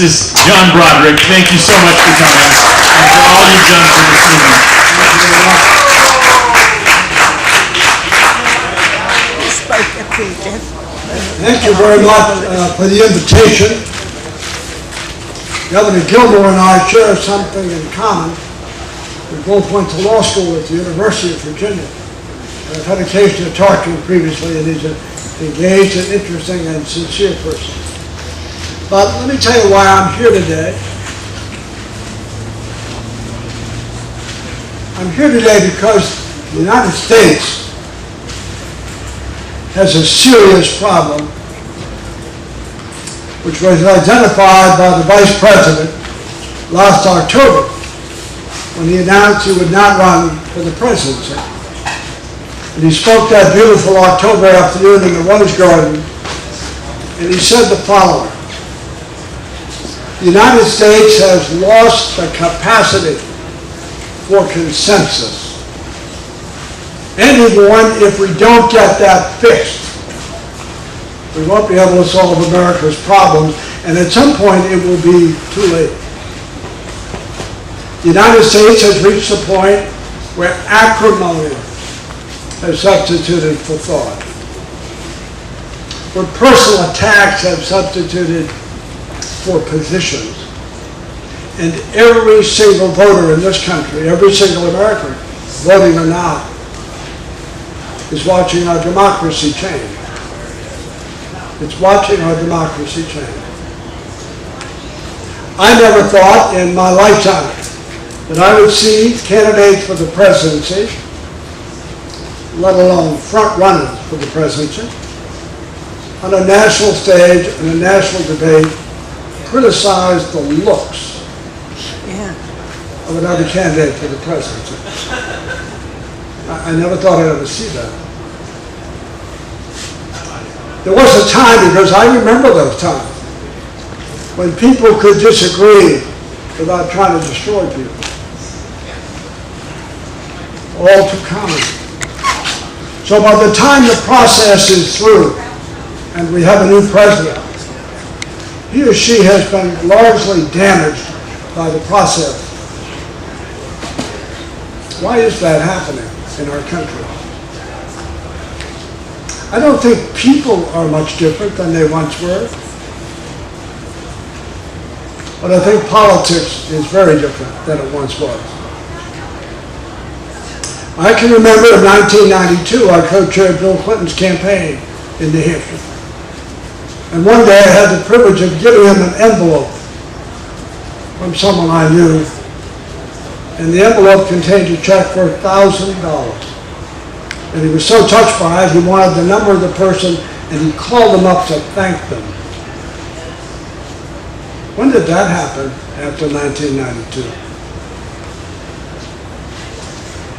Justice John Broderick, thank you so much for coming and for all you've done for this movement. Thank you very much for the invitation. Governor Gilmore and I share something in common. We both went to law school at the University of Virginia. I've had occasion to talk to him previously, and he's an engaged and interesting and sincere person. But let me tell you why I'm here today. I'm here today because the United States has a serious problem, which was identified by the Vice President last October when he announced he would not run for the presidency. And he spoke that beautiful October afternoon in the Rose Garden, and he said the following: the United States has lost the capacity for consensus. Anyone, if we don't get that fixed, we won't be able to solve America's problems, and at some point it will be too late. The United States has reached the point where acrimony has substituted for thought, where personal attacks have substituted for positions, and every single voter in this country, every single American, voting or not, is watching our democracy change. It's watching our democracy change. I never thought in my lifetime that I would see candidates for the presidency, let alone front runners for the presidency, on a national stage, in a national debate, criticize the looks of another candidate for the presidency. I never thought I'd ever see that. There was a time, because I remember those times, when people could disagree without trying to destroy people. All too common. So by the time the process is through and we have a new president, he or she has been largely damaged by the process. Why is that happening in our country? I don't think people are much different than they once were, but I think politics is very different than it once was. I can remember in 1992, I co-chaired Bill Clinton's campaign in New Hampshire. And one day I had the privilege of giving him an envelope from someone I knew. And the envelope contained a check for $1,000. And he was so touched by it, he wanted the number of the person, and he called them up to thank them. When did that happen after 1992?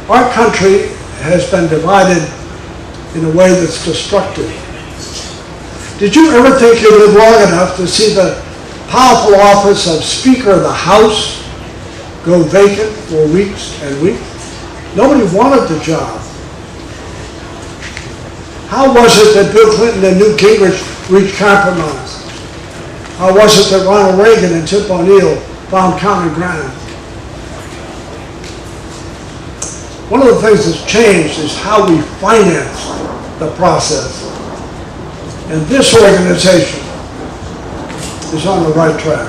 Our country has been divided in a way that's destructive. Did you ever think you lived long enough to see the powerful office of Speaker of the House go vacant for weeks and weeks? Nobody wanted the job. How was it that Bill Clinton and Newt Gingrich reached compromise? How was it that Ronald Reagan and Tip O'Neill found common ground? One of the things that's changed is how we finance the process. And this organization is on the right track.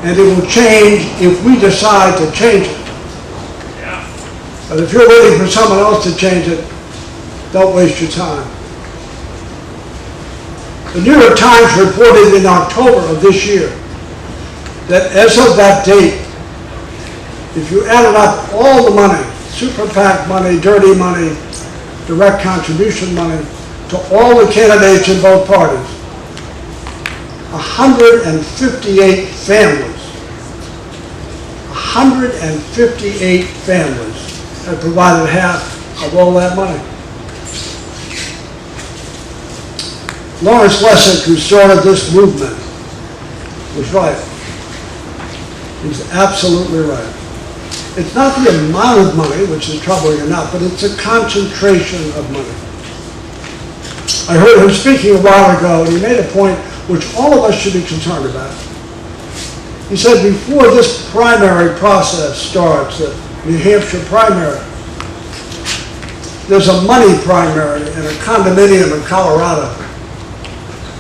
And it will change if we decide to change it. But if you're waiting for someone else to change it, don't waste your time. The New York Times reported in October of this year that as of that date, if you added up all the money, super PAC money, dirty money, direct contribution money, to all the candidates in both parties, 158 families, 158 families have provided half of all that money. Lawrence Lessig, who started this movement, was right. He's absolutely right. It's not the amount of money, which is troubling enough, but it's a concentration of money. I heard him speaking a while ago, and he made a point which all of us should be concerned about. He said before this primary process starts, the New Hampshire primary, there's a money primary in a condominium in Colorado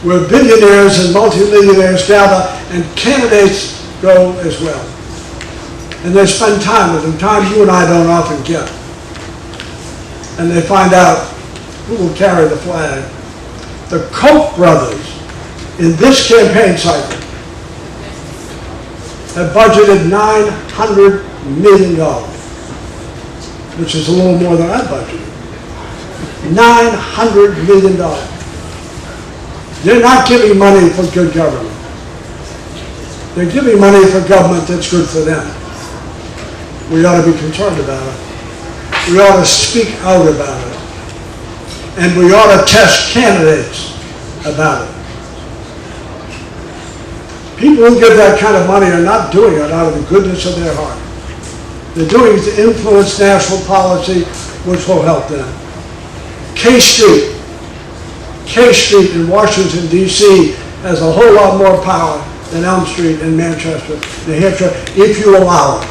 where billionaires and multimillionaires gather and candidates go as well. And they spend time with them, time you and I don't often get. And they find out who will carry the flag. The Koch brothers, in this campaign cycle, have budgeted $900 million, which is a little more than I budgeted. $900 million. They're not giving money for good government. They're giving money for government that's good for them. We ought to be concerned about it. We ought to speak out about it. And we ought to test candidates about it. People who give that kind of money are not doing it out of the goodness of their heart. They're doing it to influence national policy, which will help them. K Street in Washington, D.C. has a whole lot more power than Elm Street in Manchester, New Hampshire, if you allow it.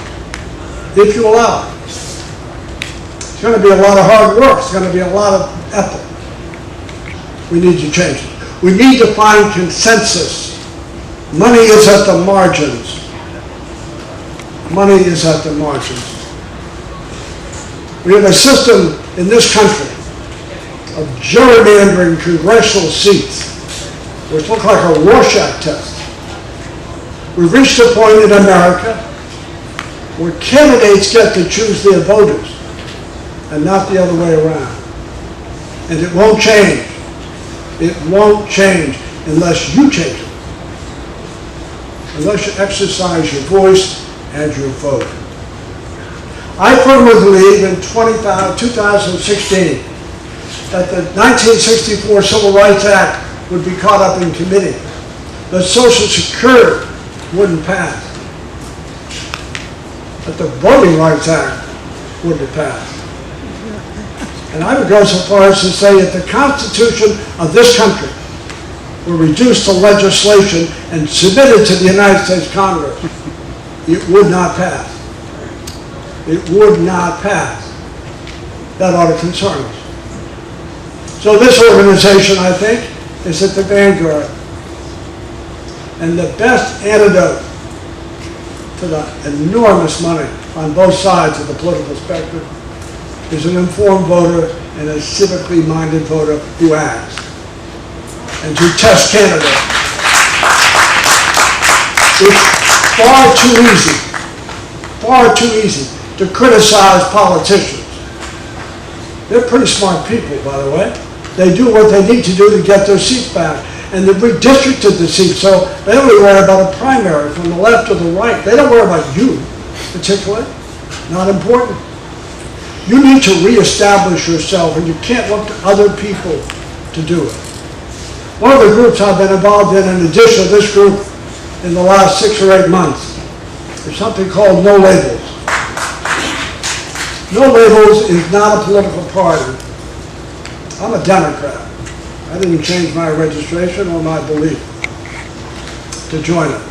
If you allow it. It's going to be a lot of hard work. It's going to be a lot of effort. We need to change it. We need to find consensus. Money is at the margins. Money is at the margins. We have a system in this country of gerrymandering congressional seats, which look like a Rorschach test. We've reached a point in America where candidates get to choose their voters and not the other way around. And it won't change. It won't change unless you change it. Unless you exercise your voice and your vote. I firmly believe in 2016 that the 1964 Civil Rights Act would be caught up in committee, that Social Security wouldn't pass, that the Voting Rights Act wouldn't pass. And I would go so far as to say that the Constitution of this country were reduced to legislation and submitted to the United States Congress, it would not pass. It would not pass. That ought to concern us. So this organization, I think, is at the vanguard. And the best antidote to the enormous money on both sides of the political spectrum is an informed voter and a civically minded voter who acts. And to test candidates. It's far too easy to criticize politicians. They're pretty smart people, by the way. They do what they need to do to get their seats back. And they've redistricted the seats, so they only worry about a primary from the left to the right. They don't worry about you, particularly. Not important. You need to reestablish yourself, and you can't look to other people to do it. One of the groups I've been involved in addition to this group in the last 6 or 8 months, is something called No Labels. No Labels is not a political party. I'm a Democrat. I didn't change my registration or my belief to join it.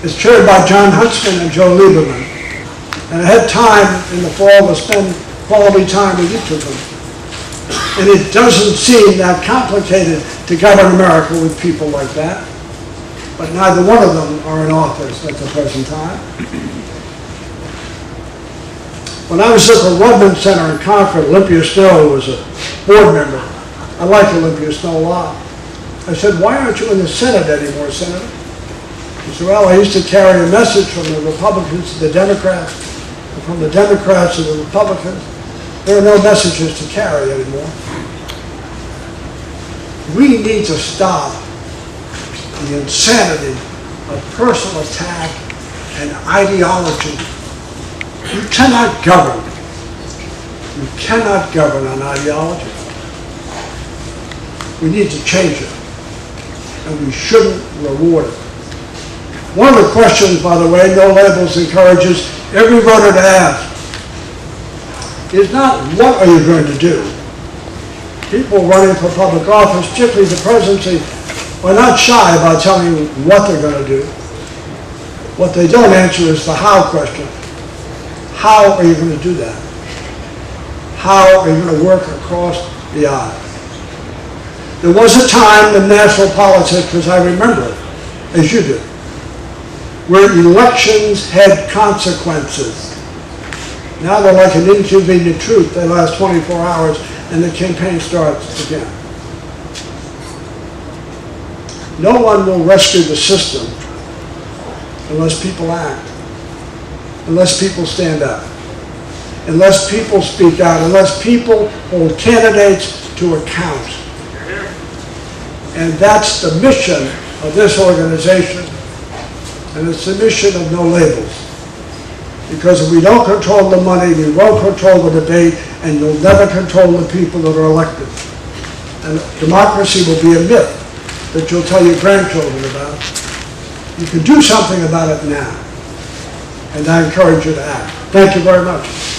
It's chaired by John Huntsman and Joe Lieberman. And I had time in the fall to spend quality time with each of them. And it doesn't seem that complicated to govern America with people like that. But neither one of them are in office at the present time. When I was at the Rudman Center in Concord, Olympia Snow was a board member. I like Olympia Snow a lot. I said, why aren't you in the Senate anymore, Senator? He said, well, I used to carry a message from the Republicans to the Democrats, and from the Democrats to the Republicans. There are no messages to carry anymore. We need to stop the insanity of personal attack and ideology. You cannot govern. You cannot govern on ideology. We need to change it, and we shouldn't reward it. One of the questions, by the way, No Labels encourages every voter to ask is not what are you going to do. People running for public office, particularly the presidency, are not shy about telling you what they're going to do. What they don't answer is the how question. How are you going to do that? How are you going to work across the aisle? There was a time in national politics, because I remember it, as you do, where elections had consequences. Now they're like an inconvenient truth. They last 24 hours and the campaign starts again. No one will rescue the system unless people act, unless people stand up, unless people speak out, unless people hold candidates to account. And that's the mission of this organization, and it's the mission of No Labels. Because if we don't control the money, we won't control the debate, and you'll never control the people that are elected. And democracy will be a myth that you'll tell your grandchildren about. You can do something about it now, and I encourage you to act. Thank you very much.